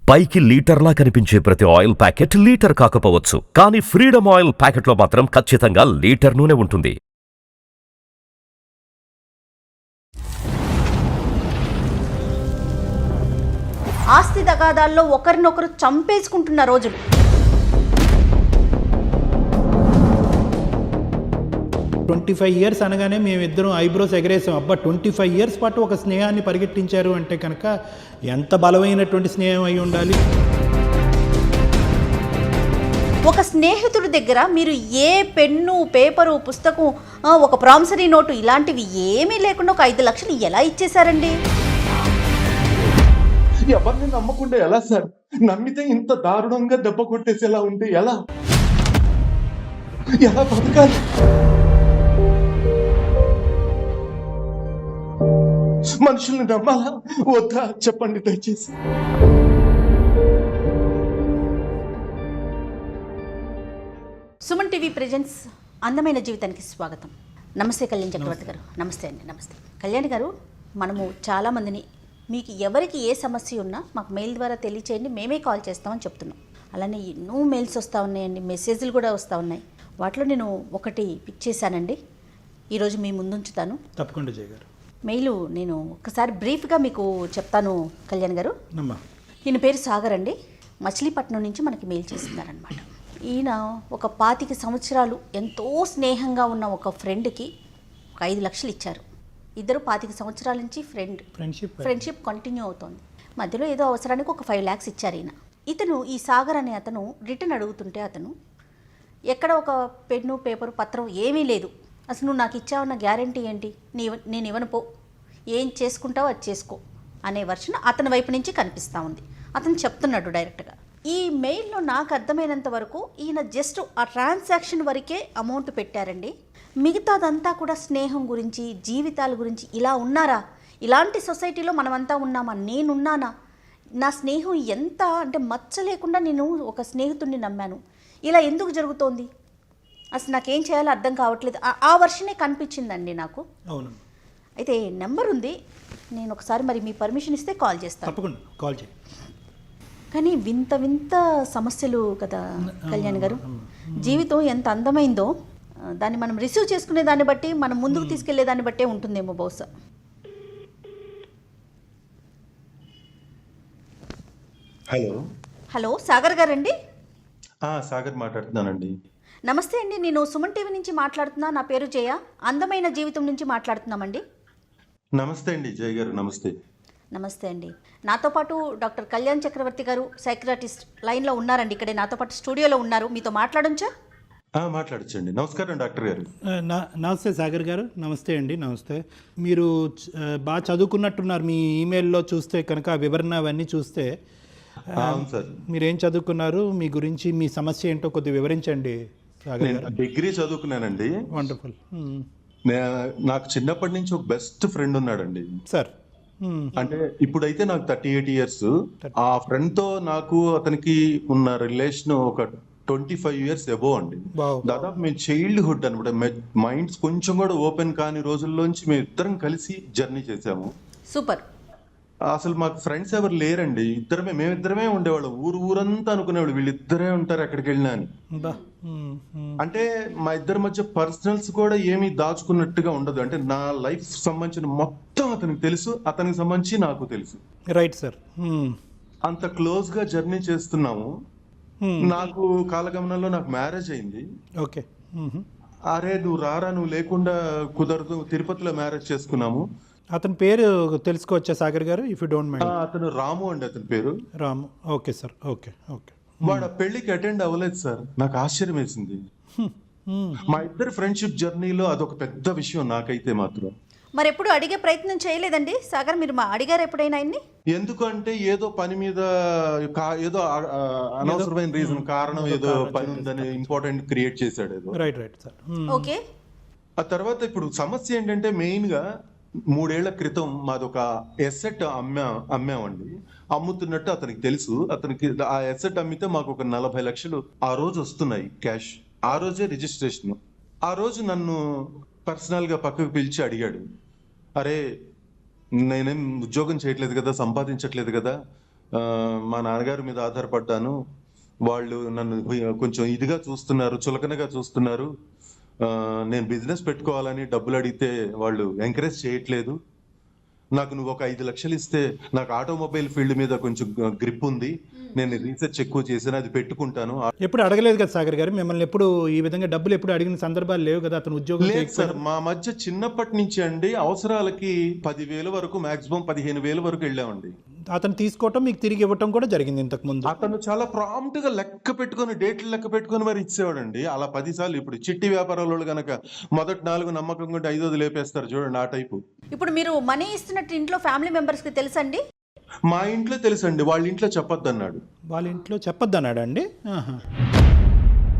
పైకి లీటర్లా కనిపించే ప్రతి ఆయిల్ ప్యాకెట్ లీటర్ కాకపోవచ్చు, కానీ ఫ్రీడమ్ ఆయిల్ ప్యాకెట్లో మాత్రం ఖచ్చితంగా లీటర్ నూనె ఉంటుంది. ఆస్తి తగాదాల్లో ఒకరినొకరు చంపేసుకుంటున్న రోజులు. ట్వంటీ 25 years అనగానే మేమిద్దరం ఐబ్రోస్ ఎగరేసాం. అబ్బా 25 years పాటు ఒక స్నేహాన్ని పరిగెట్టించారు అంటే కనుక ఎంత బలమైనటువంటి స్నేహం అయి ఉండాలి. ఒక స్నేహితుడి దగ్గర మీరు ఏ పెన్ను, పేపరు, పుస్తకం, ఒక ప్రామిసరీ నోటు ఇలాంటివి ఏమీ లేకుండా ఒక 5 లక్షలు ఎలా ఇచ్చేశారండి? ఎవరిని నమ్మకుండా ఎలా సార్? నమ్మితే ఇంత దారుణంగా దెబ్బ కొట్టేసేలా ఉంటే ఎలా బతకాలి? మనుషుల్ని నమ్మాలా వద్దా చెప్పండి దయచేసి. సుమన్ టీవీ ప్రెజెంట్స్ అందమైన జీవితానికి స్వాగతం. నమస్తే కళ్యాణ్ చక్రవర్తి గారు. నమస్తే అండి. నమస్తే కళ్యాణ్ గారు. మనము చాలామందిని మీకు ఎవరికి ఏ సమస్య ఉన్నా మాకు మెయిల్ ద్వారా తెలియచేయండి, మేమే కాల్ చేస్తామని చెప్తున్నాం. అలానే ఎన్నో మెయిల్స్ వస్తూ ఉన్నాయండి, మెసేజ్లు కూడా వస్తూ ఉన్నాయి. వాటిలో నేను ఒకటి పిక్ చేశానండి, ఈరోజు మీ ముందుంచుతాను. తప్పకుండా జయ గారు. మెయిల్ నేను ఒకసారి బ్రీఫ్గా మీకు చెప్తాను కళ్యాణ్ గారు. ఈయన పేరు సాగర్ అండి, మచిలీపట్నం నుంచి మనకి మెయిల్ చేస్తున్నారనమాట. ఈయన ఒక 25 సంవత్సరాలు ఎంతో స్నేహంగా ఉన్న ఒక ఫ్రెండ్కి 5 లక్షలు ఇచ్చారు. ఇద్దరు 25 సంవత్సరాల నుంచి ఫ్రెండ్షిప్ కంటిన్యూ అవుతోంది. మధ్యలో ఏదో అవసరానికి ఒక 5 lakhs ఇచ్చారు ఈయన. ఇతను ఈ సాగర్ అనే అతను రిటర్న్ అడుగుతుంటే అతను ఎక్కడ ఒక పెన్ను, పేపరు, పత్రం ఏమీ లేదు. అసలు నువ్వు నాకు ఇచ్చావన్న గ్యారంటీ ఏంటి? నేను ఇవ్వను, పో, ఏం చేసుకుంటావో అది చేసుకో అనే వర్షన్ అతని వైపు నుంచి కనిపిస్తూ ఉంది. అతను చెప్తున్నాడు డైరెక్ట్గా. ఈ మెయిల్లో నాకు అర్థమైనంత వరకు ఈయన జస్ట్ ఆ ట్రాన్సాక్షన్ వరకే అమౌంట్ పెట్టారండి. మిగతాదంతా కూడా స్నేహం గురించి, జీవితాల గురించి. ఇలా ఉన్నారా? ఇలాంటి సొసైటీలో మనమంతా ఉన్నామా? నేనున్నానా? నా స్నేహం ఎంత అంటే మచ్చ లేకుండా నేను ఒక స్నేహితుడిని నమ్మాను. ఇలా ఎందుకు జరుగుతోంది? అసలు నాకేం చేయాలో అర్థం కావట్లేదు. ఆ వర్షనే కనిపించిందండి నాకు. అవును. అయితే నెంబర్ ఉంది, నేను ఒకసారి మరి మీ పర్మిషన్ ఇస్తే కాల్ చేస్తాను. తప్పకుండా కాల్ చేయి. కానీ వింత వింత సమస్యలు కదా కళ్యాణ్ గారు. జీవితం ఎంత అందమైందో దాన్ని మనం రిసీవ్ చేసుకునే దాన్ని బట్టి, మనం ముందుకు తీసుకెళ్లే దాన్ని బట్టే ఉంటుందేమో బహుశా. హలో సాగర్ గారండి? సాగర్ మాట్లాడుతున్నానండి. నమస్తే అండి, నేను సుమన్ టీవీ నుంచి మాట్లాడుతున్నా. నా పేరు జయ, అందమైన జీవితం నుంచి మాట్లాడుతున్నామండి. నమస్తే అండి జయ గారు. నమస్తే. నమస్తే అండి. నాతో పాటు డాక్టర్ కళ్యాణ్ చక్రవర్తి గారు, సైక్రాటిస్ట్, లైన్లో ఉన్నారండి. ఇక్కడే నాతో పాటు స్టూడియోలో ఉన్నారు. మీతో మాట్లాడొచ్చా? మాట్లాడచ్చండి. నమస్కారం డాక్టర్ గారు. నమస్తే సాగర్ గారు. నమస్తే అండి. నమస్తే. మీరు బాగా చదువుకున్నట్టున్నారు. మీ ఈమెయిల్లో చూస్తే కనుక ఆ వివరణ అవన్నీ చూస్తే. అవును సార్. మీరేం చదువుకున్నారు, మీ గురించి, మీ సమస్య ఏంటో కొద్దిగా వివరించండి సాగర్ గారు. డిగ్రీ చదువుకున్నానండి. వండర్ఫుల్. నాకు చిన్నప్పటి నుంచి ఒక బెస్ట్ ఫ్రెండ్ ఉన్నాడండి సార్. అంటే ఇప్పుడైతే నాకు 38 years. ఆ ఫ్రెండ్ తో నాకు అతనికి ఉన్న రిలేషన్ ఒక 25 years అబోవ్ అండి. దాదాపు మేము చైల్డ్హుడ్ అనమాట. మైండ్స్ కొంచెం కూడా ఓపెన్ కాని రోజుల్లోంచి మేము ఇద్దరం కలిసి జర్నీ చేసాము. సూపర్. అసలు మాకు ఫ్రెండ్స్ ఎవరు లేరండి. మేమిద్దరమే ఉండేవాళ్ళం. ఊరంతా అనుకునేవాళ్ళు వీళ్ళిద్దరే ఉంటారు ఎక్కడికి వెళ్ళినా అని. అంటే మా ఇద్దరి మధ్య పర్సనల్స్ కూడా ఏమీ దాచుకున్నట్టుగా ఉండదు. అంటే నా లైఫ్ సంబంధించిన మొత్తం అతనికి తెలుసు, అతనికి సంబంధించి నాకు తెలుసు. Right sir. అంత క్లోజ్ గా జర్నీ చేస్తున్నాము. నాకు కాలగమనంలో నాకు మ్యారేజ్ అయింది. ఓకే. అరే నువ్వు రారా, నువ్వు లేకుండా కుదరదు, తిరుపతిలో మ్యారేజ్ చేసుకున్నాము. అతని పేరు తెలుసుకోవచ్చా సాగర్ గారు, ఇఫ్ యూ డోంట్ మైండ్? అతను రాము అండి, అతని పేరు రాము. Okay sir. ఓకే. వాడు పెళ్లికి అటెండ్ అవ్వలేదు సార్. నాకు ఆశ్చర్యం వేసింది. మా ఇద్దరు ఫ్రెండ్షిప్ జర్నీలో అదొక పెద్ద విషయం నాకైతే మాత్రం. మరి ఎప్పుడు అడిగే ప్రయత్నం చేయలేదండి సాగర్? మీరు అడిగారు ఎప్పుడైనా ఆయన్ని? ఎందుకంటే ఏదో పని మీద ఏదో అనవసరమైన రీజన్, కారణం ఏదో పని ఉందని ఇంపార్టెంట్ క్రియేట్ చేశాడు ఏదో. Right sir. ఓకే. ఆ తర్వాత ఇప్పుడు సమస్య ఏంటంటే మెయిన్ గా 3 ఏళ్ల క్రితం మాదొక ఎసెట్ అమ్మామండి. అమ్ముతున్నట్టు అతనికి తెలుసు. అతనికి ఆ ఎసెట్ అమ్మితే మాకు ఒక 40 లక్షలు ఆ రోజు వస్తున్నాయి క్యాష్. ఆ రోజే రిజిస్ట్రేషన్. ఆ రోజు నన్ను పర్సనల్ గా పక్కకు పిలిచి అడిగాడు, అరే నేనేం ఉద్యోగం చేయట్లేదు కదా, సంపాదించట్లేదు కదా, మా నాన్నగారి మీద ఆధారపడ్డాను. వాళ్ళు నన్ను కొంచెం ఇదిగా చూస్తున్నారు, చులకనగా చూస్తున్నారు. నేను బిజినెస్ పెట్టుకోవాలని డబ్బులు అడిగితే వాళ్ళు ఎంకరేజ్ చేయట్లేదు. నాకు నువ్వు ఒక 5 లక్షలు ఇస్తే నాకు ఆటోమొబైల్ ఫీల్డ్ మీద కొంచెం గ్రిప్ ఉంది, నేను రీసెర్చ్ ఎక్కువ చేశాను, అది పెట్టుకుంటాను. ఎప్పుడు అడగలేదు కదా సాగర్ గారు మిమ్మల్ని, ఎప్పుడు ఈ విధంగా డబ్బులు ఎప్పుడు అడిగిన సందర్భాలు లేవు కదా అతను ఉద్యోగం లేదు సార్, మా మధ్య చిన్నప్పటి నుంచి అండి అవసరాలకి 10,000 వరకు, మాక్సిమం 15,000 వరకు వెళ్ళామండి. అతను తీసుకోవటం మీకు తిరిగి ఇవ్వటం కూడా జరిగింది ఇంతకు ముందు. అతను చాలా ప్రాంప్ట్ గా లెక్క పెట్టుకొని, డేట్లు లెక్క పెట్టుకొని మరి ఇచ్చేవాడండి. అలా 10 సార్లు. ఇప్పుడు చిట్టి వ్యాపారాలు గనక మొదటి 4 నమ్మకంగా ఉంటే 5ది లేపేస్తారు చూడండి, ఆ టైపు. ఇప్పుడు మీరు మనీ ఇస్తున్నట్టు ఇంట్లో ఫ్యామిలీ మెంబర్స్కి తెలుసండి? మా ఇంట్లో తెలుసండి, వాళ్ళ ఇంట్లో చెప్పొద్దు అన్నాడు. వాళ్ళ ఇంట్లో చెప్పొద్దు అన్నాడు అండి.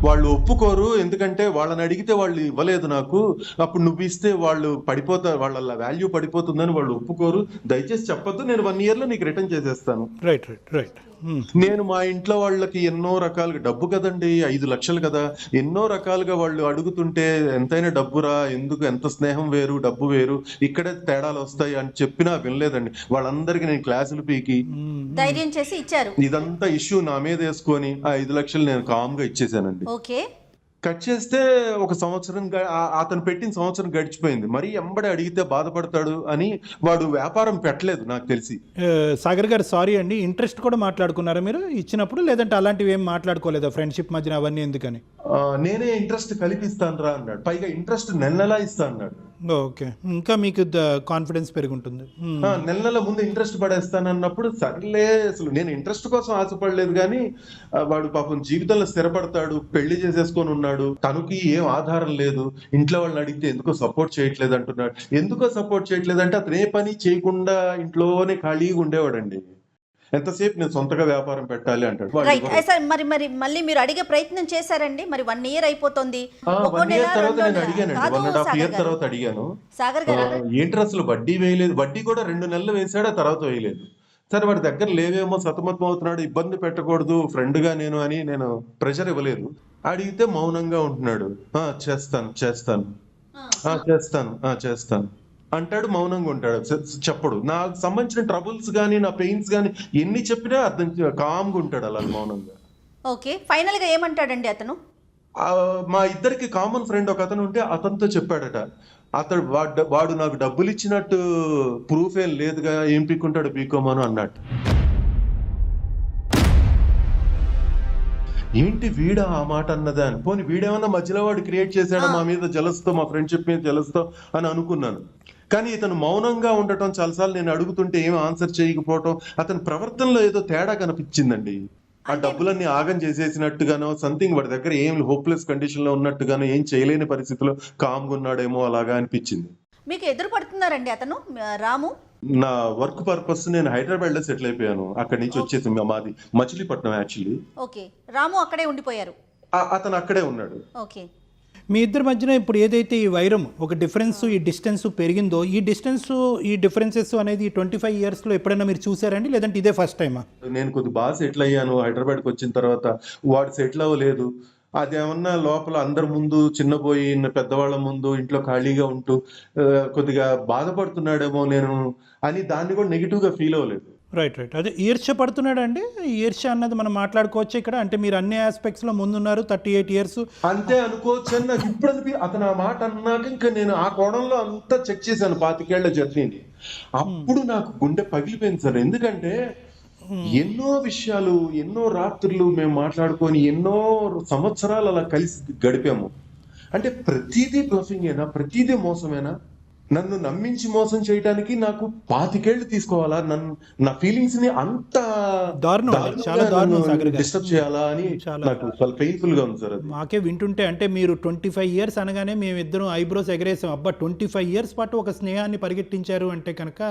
వాళ్ళు ఒప్పుకోరు, ఎందుకంటే వాళ్ళని అడిగితే వాళ్ళు ఇవ్వలేదు నాకు, అప్పుడు నువ్వు ఇస్తే వాళ్ళు పడిపోతారు, వాళ్ళ వాల్యూ పడిపోతుందని వాళ్ళు ఒప్పుకోరు, దయచేసి చెప్పొద్దు, నేను 1 year లో నీకు రిటర్న్ చేసేస్తాను. Right right right. నేను మా ఇంట్లో వాళ్ళకి ఎన్నో రకాలుగా, డబ్బు కదండి 5 లక్షలు కదా, ఎన్నో రకాలుగా వాళ్ళు అడుగుతుంటే ఎంతైనా డబ్బురా, ఎందుకు, ఎంత స్నేహం వేరు డబ్బు వేరు, ఇక్కడే తేడాలు వస్తాయి అని చెప్పినా వినలేదండి. వాళ్ళందరికీ నేను క్లాసులు పీకి ధైర్యం చేసి ఇచ్చారు. ఇదంతా ఇష్యూ నా మీద వేసుకొని ఆ 5 లక్షలు నేను కామ్ గా ఇచ్చేసానండి. ఓకే. కట్ చేస్తే ఒక సంవత్సరం అతను పెట్టిన సంవత్సరం గడిచిపోయింది. మరి ఎంబడి అడిగితే బాధపడతాడు అని వాడు వ్యాపారం పెట్టలేదు నాకు తెలిసి. సాగర్ గారు సారీ అండి, ఇంట్రెస్ట్ కూడా మాట్లాడుకున్నారా మీరు ఇచ్చినప్పుడు, లేదంటే అలాంటివి ఏం మాట్లాడుకోలేదా ఫ్రెండ్షిప్ మధ్యన అవన్నీ ఎందుకని? నేనే ఇంట్రెస్ట్ కలిపిస్తాను రా అన్నాడు, పైగా ఇంట్రెస్ట్ నెలలా ఇస్తా అన్నాడు. ఓకే, ఇంకా మీకు కాన్ఫిడెన్స్ పెరుగుంటుంది. నెల ముందు ఇంట్రెస్ట్ పడేస్తాను అన్నప్పుడు సర్లే, అసలు నేను ఇంట్రెస్ట్ కోసం ఆశపడలేదు, కానీ వాడు పాపం జీవితంలో స్థిరపడతాడు, పెళ్లి చేసేసుకొని ఉన్నాడు, తనకి ఏం ఆధారం లేదు, ఇంట్లో వాళ్ళని అడిగితే ఎందుకో సపోర్ట్ చేయట్లేదు అంటున్నాడు. ఎందుకో సపోర్ట్ చేయట్లేదు అంటే అతను ఏ పని చేయకుండా ఇంట్లోనే ఖాళీగా ఉండేవాడండి. ఎంతసేపు నేను సొంతగా వ్యాపారం పెట్టాలి అంటాడు. మరి మళ్ళీ మీరు అడిగే ప్రయత్నం చేశారండి? మరి 1 year అయిపోతుంది. 1 year తర్వాత నేను అడిగానండి, 1.5 year తర్వాత అడిగాను, సాగర్ గారు ఏంటి అసలు వడ్డీ వేయలేదు, వడ్డీ కూడా 2 నెలలు వేసాడు, ఆ తర్వాత వేయలేదు. సరే వాడి దగ్గర లేవేమో, సతమతం అవుతున్నాడు, ఇబ్బంది పెట్టకూడదు ఫ్రెండ్ గా నేను అని నేను ప్రెషర్ ఇవ్వలేదు. అడిగితే మౌనంగా ఉంటున్నాడు. చేస్తాను చేస్తాను చేస్తాను చేస్తాను అంటాడు, మౌనంగా ఉంటాడు, చెప్పడు. నాకు సంబంధించిన ట్రబుల్స్ కానీ నా పెయిన్స్ కానీ ఎన్ని చెప్పినా అర్థం, కామ్గా ఉంటాడు అలా మౌనంగా. ఓకే, ఫైనల్ గా ఏమంటాడండి అతను? మా ఇద్దరికి కామన్ ఫ్రెండ్ ఒక అతను ఉంటే అతనితో చెప్పాడట, అతడు వాడు నాకు డబ్బులు ఇచ్చినట్టు ప్రూఫ్ ఏం లేదుగా, ఏం పీక్కుంటాడు పీకోమను అన్నట్టు. ఏంటి వీడా ఆ మాట అన్నదా అని, పోనీ వీడేమన్నా మధ్యలో వాడు క్రియేట్ చేశాడా మా మీద జలస్తో, మా ఫ్రెండ్షిప్ మీద జలస్తో అని అనుకున్నాను. కానీ ఇతను మౌనంగా ఉండటం, చాలాసార్లు నేను అడుగుతుంటే ఏం ఆన్సర్ చేయకపోవటం, అతని ప్రవర్తనలో ఏదో తేడా కనిపించిందండి. ఆ డబ్బులన్నీ ఆగం చేసేసినట్టుగానో, సంథింగ్ వాడి దగ్గర ఏం హోప్లెస్ కండిషన్ లో ఉన్నట్టుగానో, ఏం చేయలేని పరిస్థితిలో కామ్గా ఉన్నాడేమో అలాగా అనిపించింది. మీకు ఎదురు పడుతున్నారండి అతను రాము? నా వర్క్ పర్పస్ నేను హైదరాబాద్ లో సెటిల్ అయిపోయాను, అక్కడి నుంచి వచ్చేసి మాది మచిలీపట్నం యాక్చువల్లీ. ఓకే, రాము అక్కడే ఉండిపోయారు? అతను అక్కడే ఉన్నాడు. ఓకే. మీ ఇద్దరి మధ్యన ఇప్పుడు ఏదైతే ఈ వైరం, ఒక డిఫరెన్స్, ఈ డిస్టెన్స్ పెరిగిందో, ఈ డిస్టెన్స్, ఈ డిఫరెన్సెస్ అనేది 25 years లో ఎప్పుడైనా మీరు చూసారండి, లేదంటే ఇదే ఫస్ట్ టైమా? నేను కొద్ది బాగా సెటిల్ అయ్యాను, హైదరాబాద్కి వచ్చిన తర్వాత వాడు సెటిల్ అవ్వలేదు. అదేమన్నా లోపల అందరి ముందు చిన్నపోయి, పెద్దవాళ్ళ ముందు ఇంట్లో ఖాళీగా ఉంటూ కొద్దిగా బాధపడుతున్నాడేమో నేను అని దాన్ని కూడా నెగిటివ్ గా ఫీల్ అవ్వలేదు. Right right. అదే ఈర్ష్య పడుతున్నాడు అండి, ఈర్ష్య అన్నది మనం మాట్లాడుకోవచ్చు ఇక్కడ. అంటే మీరు అన్ని ఆస్పెక్ట్స్ లో ముందున్నారు, 38 years అంతే అనుకోవచ్చు అని నాకు ఇప్పుడు అతను ఆ మాట అన్నాక ఇంకా నేను ఆ కోణంలో అంతా చెక్ చేశాను 25 ఏళ్ల జర్నీని. అప్పుడు నాకు గుండె పగిలిపోయింది సార్. ఎందుకంటే ఎన్నో విషయాలు, ఎన్నో రాత్రులు మేము మాట్లాడుకొని ఎన్నో సంవత్సరాలు అలా కలిసి గడిపాము. అంటే ప్రతిదీ బ్లఫింగేనా, ప్రతిదీ మోసమేనా? నన్ను నమ్మించి మోసం చేయడానికి నాకు 25 ఏళ్ళు తీసుకోవాలా? నా ఫీలింగ్స్ ని అంత డిస్టర్బ్ చేయాలా అని నాకు చాలా పెయిన్ఫుల్ గా ఉంది సార్. అది మాకే వింటుంటే, అంటే మీరు 25 years అనగానే మేమిద్దరం ఐబ్రోస్ ఎగరేసాం. అబ్బా 25 years పాటు ఒక స్నేహాన్ని పరిగెట్టించారు అంటే కనుక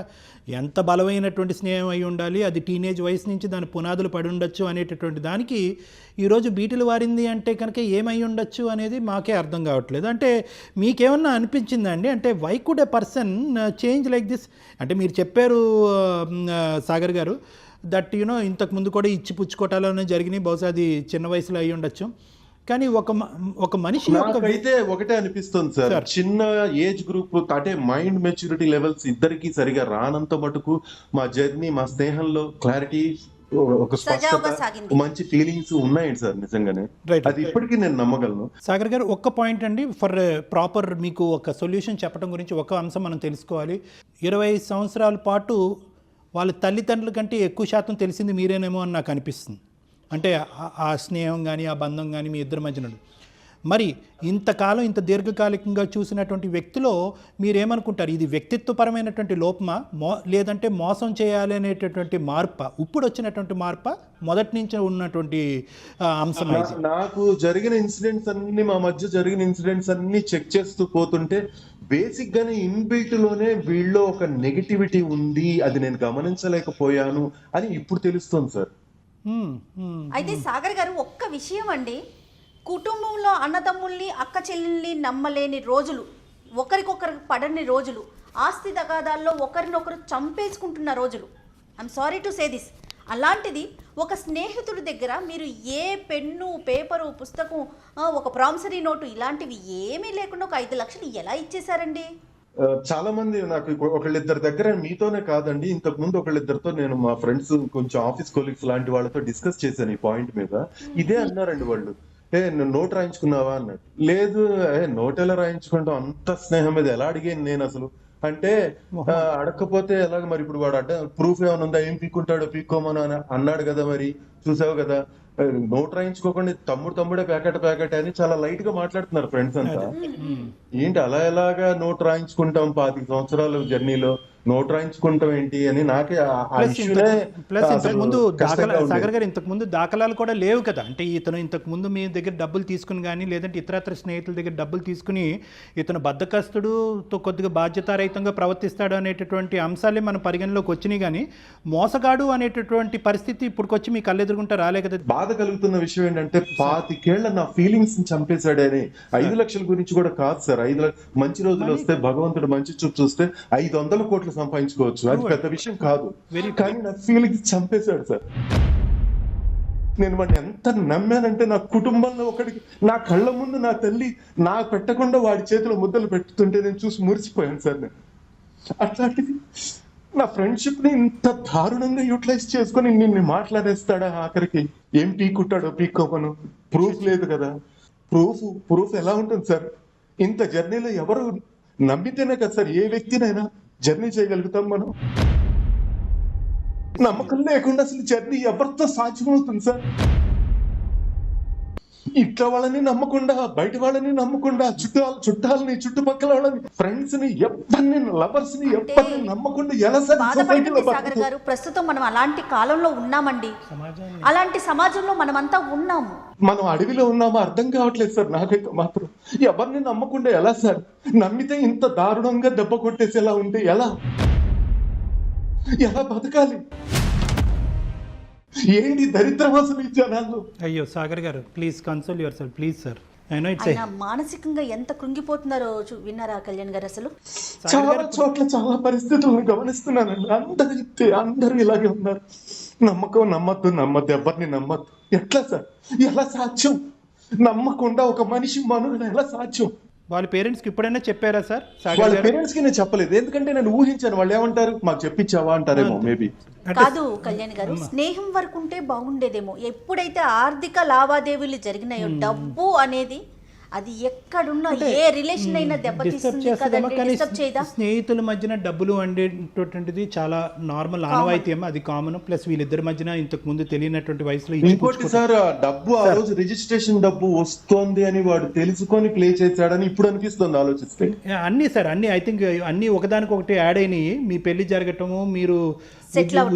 ఎంత బలమైనటువంటి స్నేహం అయి ఉండాలి, అది టీనేజ్ వయసు నుంచి దాని పునాదులు పడి ఉండొచ్చు అనేటటువంటి దానికి ఈరోజు బీటులు వారింది అంటే కనుక ఏమై ఉండొచ్చు అనేది మాకే అర్థం కావట్లేదు. అంటే మీకేమన్నా అనిపించిందా అండి, అంటే why could a person change like this? అంటే మీరు చెప్పారు సాగర్ గారు దట్ యూనో ఇంతకు ముందు కూడా ఇచ్చి పుచ్చుకోటాలోనే జరిగినాయి, బహుశా అది చిన్న వయసులో అయి ఉండొచ్చు. కానీ ఒక మనిషి అయితే ఒకటే అనిపిస్తుంది సార్, చిన్న ఏజ్ గ్రూప్ అంటే మైండ్ మెచ్యూరిటీ లెవెల్స్ ఇద్దరికి సరిగా రానంత మటుకు మా జర్నీ, మా స్నేహంలో క్లారిటీ ఒక సజావుగా స్పష్టత, సాగింది. మంచి ఫీలింగ్స్ ఉన్నాయండి సార్ నిజంగానే. Right. అది ఇప్పటికీ నేను నమ్మగలను. సాగర్ గారు ఒక్క పాయింట్ అండి, ఫర్ ప్రాపర్ మీకు ఒక సొల్యూషన్ చెప్పడం గురించి ఒక అంశం మనం తెలుసుకోవాలి. 25 సంవత్సరాల పాటు వాళ్ళ తల్లిదండ్రుల కంటే ఎక్కువ శాతం తెలిసింది మీరేనేమో అని నాకు అనిపిస్తుంది. అంటే ఆ స్నేహం కానీ ఆ బంధం కానీ మీ ఇద్దరి మధ్యన. మరి ఇంతకాలం ఇంత దీర్ఘకాలికంగా చూసినటువంటి వ్యక్తిలో మీరేమనుకుంటారు? ఇది వ్యక్తిత్వపరమైనటువంటి లోపమా, లేదంటే మోసం చేయాలి అనేటటువంటి మార్పా, ఇప్పుడు వచ్చినటువంటి మార్పా, మొదటి నుంచి ఉన్నటువంటి అంశం? నాకు జరిగిన ఇన్సిడెంట్స్ అన్ని, మా మధ్య జరిగిన ఇన్సిడెంట్స్ అన్ని చెక్ చేస్తూ పోతుంటే బేసిక్ గానే ఇన్బిల్ట్ లోనే వీళ్ళలో ఒక నెగటివిటీ ఉంది, అది నేను గమనించలేకపోయాను అని ఇప్పుడు తెలుస్తుంది సార్. అయితే సాగర్ గారు ఒక్క విషయం అండి, కుటుంబంలో అన్నదమ్ముల్ని అక్క చెల్లెల్ని నమ్మలేని రోజులు, ఒకరికొకరికి పడని రోజులు, ఆస్తి తగాదాల్లో ఒకరినొకరు చంపేసుకుంటున్న రోజులు, I'm sorry to say this. అలాంటిది ఒక స్నేహితుడి దగ్గర మీరు ఏ పెన్ను, పేపరు, పుస్తకం, ఒక ప్రామిసరీ నోటు ఇలాంటివి ఏమీ లేకుండా ఒక 5 లక్షలు ఎలా ఇచ్చేశారండి? చాలా మంది నాకు ఒకళ్ళిద్దరి దగ్గర, మీతోనే కాదండి, ఇంతకు ముందు ఒకళ్ళిద్దరితో నేను మా ఫ్రెండ్స్ కొంచెం ఆఫీస్ కొలీగ్స్ లాంటి వాళ్ళతో డిస్కస్ చేశాను ఈ పాయింట్ మీద. ఇదే అన్నారండి వాళ్ళు, నోట్ రాయించుకున్నావా అన్నాడు. లేదు, నోట్ ఎలా రాయించుకుంటాం, అంత స్నేహం మీద ఎలా అడిగాను నేను అసలు అంటే, అడగకపోతే ఎలాగ మరి, ఇప్పుడు వాడు ప్రూఫ్ ఏమైనా ఉందా, ఏం పీక్కుంటాడో పీక్కోమని అన్నాడు కదా, మరి చూసావు కదా, నోట్ రాయించుకోకుండా తమ్ముడే ప్యాకెట్ అని చాలా లైట్ గా మాట్లాడుతున్నారు ఫ్రెండ్స్ అంతా. ఏంటి అలా ఎలాగా నోట్ రాయించుకుంటాం 25 సంవత్సరాల జర్నీలో, నోట్ రాయించుకుంటాం ఏంటి అని నాకే ప్లస్ ఇంతకుముందు సాగర్ గారు ఇంతకుముందు దాఖలాలు కూడా లేవు కదా. అంటే ఇతను ఇంతకుముందు మీ దగ్గర డబ్బులు తీసుకుని కానీ, లేదంటే ఇతరత్ర స్నేహితుల దగ్గర డబ్బులు తీసుకుని ఇతను బద్ధకస్తుడుతో కొద్దిగా బాధ్యతారహితంగా ప్రవర్తిస్తాడు అనేటటువంటి అంశాలే మన పరిగణలోకి వచ్చినాయి. కానీ మోసగాడు అనేటటువంటి పరిస్థితి ఇప్పుడుకొచ్చి మీ కళ్ళెదురుగుంటే రాలే కదా. బాధ కలుగుతున్న విషయం ఏంటంటే 25 ఏళ్ల నా ఫీలింగ్స్ ని చంపేశాడని. 5 లక్షల గురించి కూడా కాదు సార్, 5 మంచి రోజులు వస్తే, భగవంతుడు మంచి చూపు చూస్తే 500 కోట్లు సంపాదించుకోవచ్చు, అది పెద్ద విషయం కాదు. కానీ నా ఫీలింగ్స్ చంపేశాడు సార్. నేను వాడిని ఎంత నమ్మానంటే, నా కుటుంబంలో ఒకడికి, నా కళ్ళ ముందు నా తల్లి నాకు పెట్టకుండా వాడి చేతిలో ముద్దలు పెట్టుతుంటే నేను చూసి మురిసిపోయాను సార్. నేను అట్లాంటిది నా ఫ్రెండ్షిప్ ని ఇంత దారుణంగా యూటిలైజ్ చేసుకుని నిన్ను మాట్లాడేస్తాడా, ఆఖరికి ఏం పీక్కుంటాడో పీక్కోమను, ప్రూఫ్ లేదు కదా. ప్రూఫ్ ఎలా ఉంటుంది సార్? ఇంత జర్నీలో ఎవరు నమ్మితేనే కదా సార్ ఏ వ్యక్తినైనా జర్నీ చేయగలుగుతాం మనం. నమ్మకం లేకుండా అసలు జర్నీ ఎవరితో సాధ్యమవుతుంది సార్? ఇంట్లో వాళ్ళని నమ్మకుండా, బయట వాళ్ళని నమ్మకుండా, చుట్టాలని, చుట్టుపక్కల వాళ్ళని, ఫ్రెండ్స్ ని, ఎవరిని, లవర్స్ ని, ఎవరిని నమ్మకుండా ఎలా సార్ బాధపడుతుంది సాగర్ గారు? ప్రస్తుతం మనం అలాంటి కాలంలో ఉన్నామండి, అలాంటి సమాజంలో మనమంతా ఉన్నాము. మనం అడవిలో ఉన్నామో అర్థం కావట్లేదు సార్ నాకైతే మాత్రం. ఎవరిని నమ్మకుండా ఎలా సార్? నమ్మితే ఇంత దారుణంగా దెబ్బ కొట్టేసేలా ఉంటే ఎలా బతకాలి? ఏంటి దరిద్రం అసలు ఈ జనాలు? అయ్యో సాగర్ గారు, please console your self please sir. ఆయన మానసికంగా ఎంత కృంగిపోతున్నారో విన్నారా కళ్యాణ్ గారు? అసలు చాలా చోట్ల చాలా పరిస్థితులను గమనిస్తున్నానండి. అందరూ ఇలాగే ఉన్నారు. నమ్మద్దు, ఎవరిని నమ్మద్దు. ఎట్లా సార్? ఎలా సాధ్యం? నమ్మకుండా ఒక మనిషి మనుగడ ఎలా సాధ్యం? వాళ్ళ పేరెంట్స్కి ఇప్పుడైనా చెప్పారా సార్? వాళ్ళ పేరెంట్స్ కి నేను చెప్పలేదు, ఎందుకంటే నేను ఊహించాను వాళ్ళు ఏమంటారు, మాకు చెప్పించావా అంటారేమో మేబీ. కాదు కళ్యాణ్ గారు, స్నేహం వరకు ఉంటే బాగుండేదేమో. ఎప్పుడైతే ఆర్థిక లావాదేవీలు జరిగినాయో, డబ్బు అనేది అది ఎక్కడున్నా ఏ రిలేషన్ అయినా దెబ్బతీస్తుంది కదండి, డిస్టర్బ్ చేయదా? స్నేహితుల మధ్యన డబ్బులు అనేటటువంటిది చాలా నార్మల్ ఆనవాయితీ ఏమో, అది కామన్. ప్లస్ వీళ్ళిద్దరి మధ్యన ఇంతకు ముందు తెలియనటువంటి వయసులో ఇంకోటి సార్, డబ్బు ఆ రోజు రిజిస్ట్రేషన్ డబ్బు వస్తోంది అని వాడు తెలుసుకొని ప్లే చేశాడని ఇప్పుడు అనిపిస్తుంది ఆలోచిస్తే. అన్ని సార్ అన్ని ఐ థింక్ అన్ని ఒకదానికొకటి యాడ్ అయినాయి. మీ పెళ్లి జరగటము, మీరు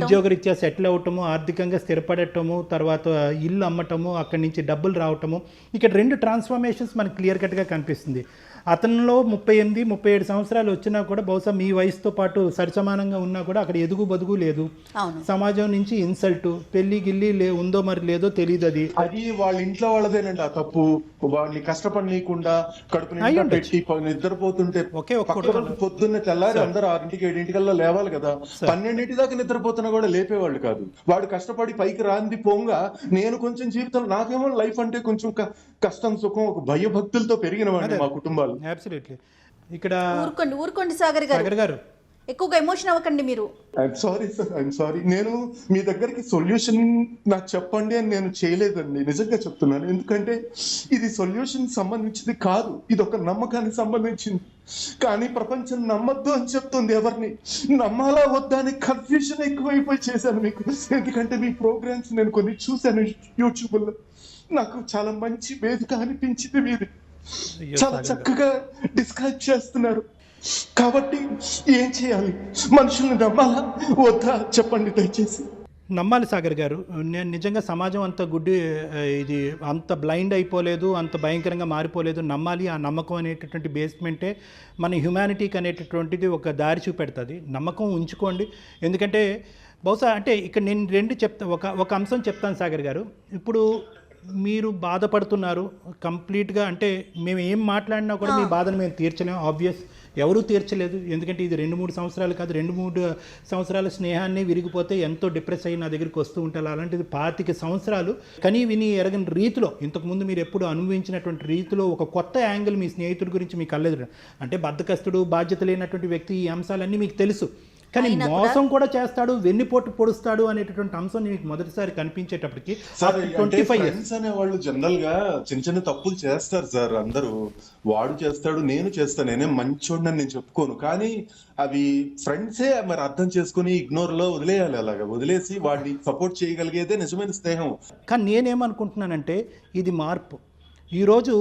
ఉద్యోగరీత్యా సెటిల్ అవటము, ఆర్థికంగా స్థిరపడటము, తర్వాత ఇల్లు అమ్మటము, అక్కడి నుంచి డబ్బులు రావటము, ఇక్కడ 2 ట్రాన్స్ఫర్మేషన్స్ మనకు క్లియర్ కట్గా కనిపిస్తుంది. అతనిలో 38-37 సంవత్సరాలు వచ్చినా కూడా బహుశా మీ వయసుతో పాటు సరిసమానంగా ఉన్నా కూడా అక్కడ ఎదుగు బదుగు లేదు. సమాజం నుంచి ఇన్సల్ట్, పెళ్లి గిల్లి ఉందో మరి లేదో తెలియదు. అది వాళ్ళ ఇంట్లో వాళ్ళదేనండి ఆ తప్పు. వాళ్ళని కష్టపడనీయకుండా కడుపు నిండా పెట్టి నిద్రపోతుంటే, పొద్దున్నే తెల్లారి అందరూ 6-7 లేవాలి కదా, 12 దాకా నిద్రపోతున్నా కూడా లేపేవాళ్ళు కాదు. వాడు కష్టపడి పైకి రాంది పోంగా, నేను కొంచెం జీవితంలో నాకేమో లైఫ్ అంటే కొంచెం కష్టం సుఖం ఒక భయభక్తులతో పెరిగిన వాడిని మా కుటుంబాలు. అబ్సల్యూట్లీ. ఇక్కడ ఊరుకోండి సాగర్ గారు, ఎక్కువగా ఎమోషన్ అవ్వకండి మీరు. I'm sorry sir, I'm sorry. నేను మీ దగ్గరికి సొల్యూషన్ నాకు చెప్పండి అని నేను చేయలేదండి, నిజంగా చెప్తున్నాను. ఎందుకంటే ఇది సొల్యూషన్ సంబంధించింది కాదు, ఇది ఒక నమ్మకానికి సంబంధించింది. కానీ ప్రపంచం నమ్మద్దు అని చెప్తుంది. ఎవరిని నమ్మాలా వద్దా అని కన్ఫ్యూజన్ ఎక్కువైపోయి చేశాను మీకు. ఎందుకంటే మీ ప్రోగ్రామ్స్ నేను కొన్ని చూశాను యూట్యూబ్లో, నాకు చాలా మంచి వేదిక అనిపించింది. మీది చాలా చక్కగా డిస్క్రైబ్ చేస్తున్నారు. కాబట్టి ఏం చేయాలి? మనుషుల్ని నమ్మాలా వద్దా చెప్పండి దయచేసి. నమ్మాలి సాగర్ గారు. నేను నిజంగా సమాజం అంత ఇది అంత బ్లైండ్ అయిపోలేదు, అంత భయంకరంగా మారిపోలేదు. నమ్మాలి. ఆ నమ్మకం అనేటటువంటి బేస్మెంటే మన హ్యుమానిటీకి అనేటటువంటిది ఒక దారి చూపెడుతుంది. నమ్మకం ఉంచుకోండి. ఎందుకంటే బహుశా అంటే ఇక్కడ నేను ఒక అంశం చెప్తాను సాగర్ గారు. ఇప్పుడు మీరు బాధపడుతున్నారు కంప్లీట్గా, అంటే మేము ఏం మాట్లాడినా కూడా మీ బాధను మేము తీర్చలేము. ఆబ్వియస్, ఎవరూ తీర్చలేదు. ఎందుకంటే ఇది 2-3 సంవత్సరాలు కాదు, 2-3 సంవత్సరాల స్నేహాన్ని విరిగిపోతే ఎంతో డిప్రెస్ అయ్యి నా దగ్గరికి వస్తూ ఉంటారు. అలాంటిది 25 సంవత్సరాలు కనీ విని ఎరగని రీతిలో, ఇంతకుముందు మీరు ఎప్పుడు అనుభవించినటువంటి రీతిలో ఒక కొత్త యాంగిల్ మీ స్నేహితుడి గురించి మీకు కలదు. అంటే బద్ధకస్తుడు, బాధ్యత లేనటువంటి వ్యక్తి, ఈ అంశాలన్నీ మీకు తెలుసు. కానీ మోసం కూడా చేస్తాడు, వెన్నుపోటు పొడుస్తాడు అనేటటువంటి అంశం మీకు మొదటిసారి కనిపించేటప్పటికి 25 ఫ్రెండ్స్ అనే వాళ్ళు జనరల్ గా చిన్న చిన్న తప్పులు చేస్తారు సార్. అందరూ వాడు చేస్తాడు, నేను చేస్తాను, నేనే మంచోడిని నేను చెప్పుకోను. కానీ అవి ఫ్రెండ్సే మరి అర్థం చేసుకుని ఇగ్నోర్ లో వదిలేయాలి. అలాగా వదిలేసి వాడిని సపోర్ట్ చేయగలిగేదే నిజమైన స్నేహం. కానీ నేనేమనుకుంటున్నానంటే ఇది మార్పు. ఈరోజు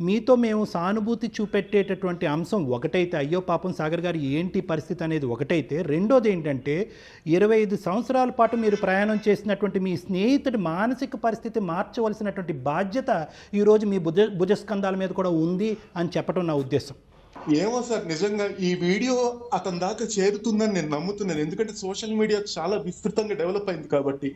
మీతో మేము సానుభూతి చూపెట్టేటటువంటి అంశం ఒకటైతే, అయ్యో పాపం సాగర్ గారు ఏంటి పరిస్థితి అనేది ఒకటైతే, రెండోది ఏంటంటే 25 సంవత్సరాల పాటు మీరు ప్రయాణం చేసినటువంటి మీ స్నేహితుడి మానసిక పరిస్థితి మార్చవలసినటువంటి బాధ్యత ఈరోజు మీ భుజస్కంధాల మీద కూడా ఉంది అని చెప్పడం నా ఉద్దేశం. ఏమో సార్, నిజంగా ఈ వీడియో అతని దాకా చేరుతుందని నేను నమ్ముతున్నాను. ఎందుకంటే సోషల్ మీడియా చాలా విస్తృతంగా డెవలప్ అయింది కాబట్టి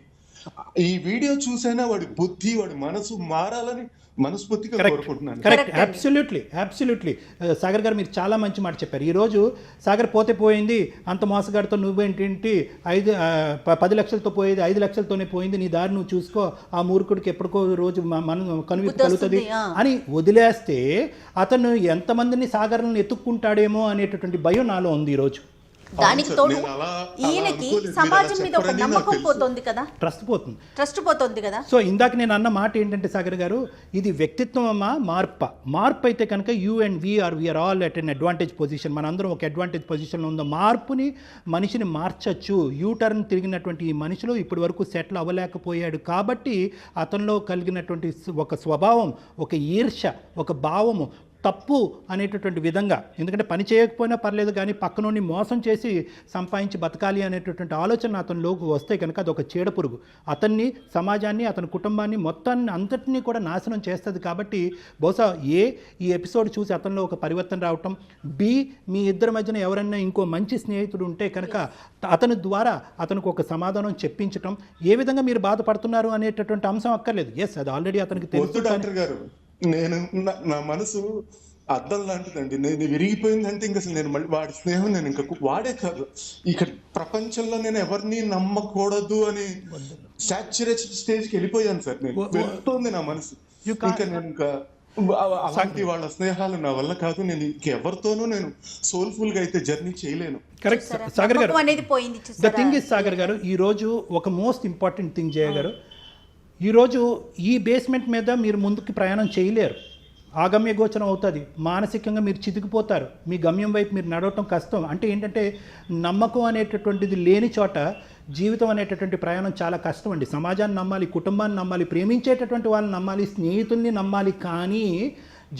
ఈ వీడియో చూసైనా వాడి బుద్ధి, వాడి మనసు మారాలని మనస్ఫూర్తిగా కోరుకుంటున్నాను. కరెక్ట్, అబ్సల్యూట్లీ సాగర్ గారు మీరు చాలా మంచి మాట చెప్పారు. ఈరోజు సాగర్ పోతే పోయింది, అంత మోసగాడితో నువ్వేంటి 10 లక్షలతో పోయేది 5 లక్షలతోనే పోయింది, నీ దారి నువ్వు చూసుకో, ఆ మూర్ఖుడికి ఎప్పటికో రోజు మనం కనువిప్పు కలుగుతుంది అని వదిలేస్తే అతను ఎంతమందిని సాగర్లను ఎత్తుక్కుంటాడేమో అనేటటువంటి భయం నాలో ఉంది ఈరోజు. దానికి తోడు ఈయనకి సమాజం మీద ఒక నమ్మకం పోతుంది కదా, ట్రస్ట్ పోతుంది కదా. సో ఇందాక నేను అన్న మాట ఏంటంటే సాగర్ గారు, ఇది వ్యక్తిత్వమా మార్పు అయితే కనుక you and we are all at an advantage position. మనందరం ఒక అడ్వాంటేజ్ పొజిషన్లో ఉందో మార్పుని మనిషిని మార్చచ్చు. యూటర్న్ తిరిగినటువంటి ఈ మనిషిలో ఇప్పటి వరకు సెటిల్ అవ్వలేకపోయాడు కాబట్టి అతనిలో కలిగినటువంటి ఒక స్వభావం, ఒక ఈర్ష్య, ఒక భావము, తప్పు అనేటటువంటి విధంగా, ఎందుకంటే పని చేయకపోయినా పర్లేదు కానీ పక్కనోడిని మోసం చేసి సంపాదించి బతకాలి అనేటటువంటి ఆలోచన అతనిలోకి వస్తే కనుక అది ఒక చీడపురుగు. అతన్ని, సమాజాన్ని, అతని కుటుంబాన్ని మొత్తాన్ని అంతటినీ కూడా నాశనం చేస్తుంది. కాబట్టి బహుశా ఈ ఎపిసోడ్ చూసి అతనిలో ఒక పరివర్తన రావటం, మీ ఇద్దరి మధ్యన ఎవరైనా ఇంకో మంచి స్నేహితుడు ఉంటే కనుక అతని ద్వారా అతనికి ఒక సమాధానం చెప్పించటం, ఏ విధంగా మీరు బాధపడుతున్నారు అనేటటువంటి అంశం అక్కర్లేదు. ఎస్, అది ఆల్రెడీ అతనికి తెలుసు. డాక్టర్ గారు, నేను నా మనసు అద్దం లాంటిదండి. నేను విరిగిపోయిందంటే ఇంకా అసలు నేను మళ్ళీ వాడి స్నేహం నేను ఇంకా వాడే కాదు, ఇక ప్రపంచంలో నేను ఎవరిని నమ్మకూడదు అని సాచురేషన్ స్టేజ్కి వెళ్ళిపోయాను సార్. నేను వెళ్తోంది నా మనసు. ఇంకా నేను ఇంకా అలాంటి వాళ్ళ స్నేహాలు నా వల్ల కాదు. నేను ఇంకెవరితోనూ నేను సోల్ఫుల్ గా అయితే జర్నీ చేయలేను. కరెక్ట్ సాగర్ గారు, ద థింగ్ ఇస్ సాగర్ గారు, ఈరోజు ఒక మోస్ట్ ఇంపార్టెంట్ థింగ్ చేయగారు, ఈరోజు ఈ బేస్మెంట్ మీద మీరు ముందుకు ప్రయాణం చేయలేరు. ఆగమ్య గోచరం అవుతుంది. మానసికంగా మీరు చితికిపోతారు. మీ గమ్యం వైపు మీరు నడవటం కష్టం. అంటే ఏంటంటే నమ్మకం అనేటటువంటిది లేని చోట జీవితం అనేటటువంటి ప్రయాణం చాలా కష్టం అండి. సమాజాన్ని నమ్మాలి, కుటుంబాన్ని నమ్మాలి, ప్రేమించేటటువంటి వాళ్ళని నమ్మాలి, స్నేహితుల్ని నమ్మాలి. కానీ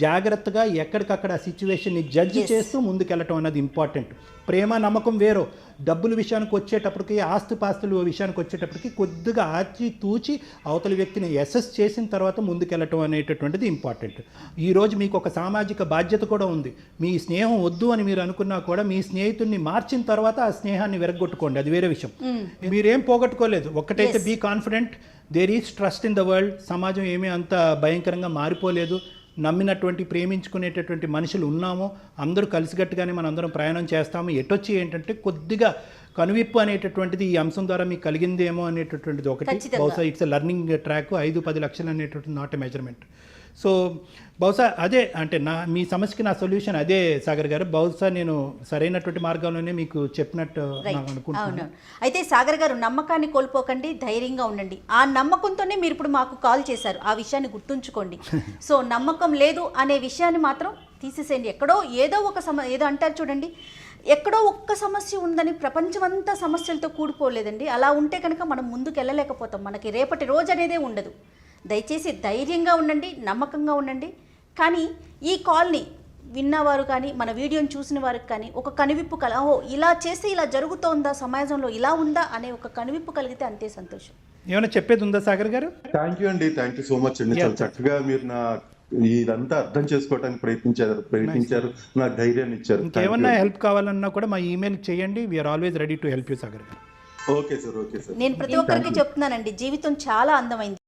జాగ్రత్తగా ఎక్కడికక్కడ ఆ సిచ్యువేషన్ని జడ్జ్ చేస్తూ ముందుకెళ్ళటం అన్నది ఇంపార్టెంట్. ప్రేమ, నమ్మకం వేరు. డబ్బుల విషయానికి వచ్చేటప్పటికి, ఆస్తిపాస్తుల విషయానికి వచ్చేటప్పటికి కొద్దిగా ఆచి తూచి అవతలి వ్యక్తిని అసెస్ చేసిన తర్వాత ముందుకెళ్ళటం అనేటటువంటిది ఇంపార్టెంట్. ఈరోజు మీకు ఒక సామాజిక బాధ్యత కూడా ఉంది. మీ స్నేహం వద్దు అని మీరు అనుకున్నా కూడా మీ స్నేహితుడిని మార్చిన తర్వాత ఆ స్నేహాన్ని విరగొట్టుకోండి, అది వేరే విషయం. మీరేం పోగొట్టుకోలేదు. ఒక్కటైతే be confident, there is trust in the world. సమాజం ఏమీ అంత భయంకరంగా మారిపోలేదు. నమ్మినటువంటి, ప్రేమించుకునేటటువంటి మనుషులు ఉన్నాము. అందరూ కలిసికట్టుగానే మనం అందరం ప్రయాణం చేస్తాము. ఎటొచ్చి ఏంటంటే కొద్దిగా కనువిప్పు అనేటటువంటిది ఈ అంశం ద్వారా మీకు కలిగిందేమో అనేటటువంటిది ఒకటి. బహుశా ఇట్స్ ఎ లర్నింగ్ ట్రాక్. 5-10 లక్షలు అనేటటువంటి నాట్ ఎ మెజర్మెంట్. సో బహుశా అదే అంటే మీ సమస్యకి నా సొల్యూషన్ అదే సాగర్ గారు. బహుశా నేను సరైనటువంటి మార్గంలోనే మీకు చెప్పినట్టు నాకు అనుకుంటున్నాను. అవును. అయితే సాగర్ గారు నమ్మకాన్ని కోల్పోకండి, ధైర్యంగా ఉండండి. ఆ నమ్మకంతోనే మీరు ఇప్పుడు మాకు కాల్ చేశారు. ఆ విషయాన్ని గుర్తుంచుకోండి. సో నమ్మకం లేదు అనే విషయాన్ని మాత్రం తీసేసేయండి. ఎక్కడో ఏదో ఒక ఏదో అంటారు చూడండి, ఎక్కడో ఒక్క సమస్య ఉందని ప్రపంచమంతా సమస్యలతో కూడిపోలేదండి. అలా ఉంటే కనుక మనం ముందుకు వెళ్ళలేకపోతాం. మనకి రేపటి రోజు అనేదే ఉండదు. దయచేసి ధైర్యంగా ఉండండి, నమ్మకంగా ఉండండి. కానీ ఈ కాల్ని విన్నవారు కానీ మన వీడియోని చూసిన వారికి కానీ ఒక కనువిప్పు ఓహో ఇలా చేస్తే ఇలా జరుగుతోందా, సమాజంలో ఇలా ఉందా అనే ఒక కనువిప్పు కలిగితే అంతే సంతోషం. ఏమైనా చెప్పేది ఉందా సాగర్ గారు? థ్యాంక్ యూ అండి, థ్యాంక్ యూ సో మచ్ అండి. చాలా చక్కగా మీరు నా ఇదంతా అర్థం చేసుకోవడానికి ప్రయత్నించారు, నాకు ధైర్యాన్ని ఇచ్చారు. ఇంకేమన్నా హెల్ప్ కావాలన్నా కూడా మా ఈమెయిల్ చేయండి. We're always ready to help you Sagar garu. Okay sir, okay sir. నేను ప్రతి ఒక్కరికి చెప్తున్నానండి, జీవితం చాలా అందమైంది.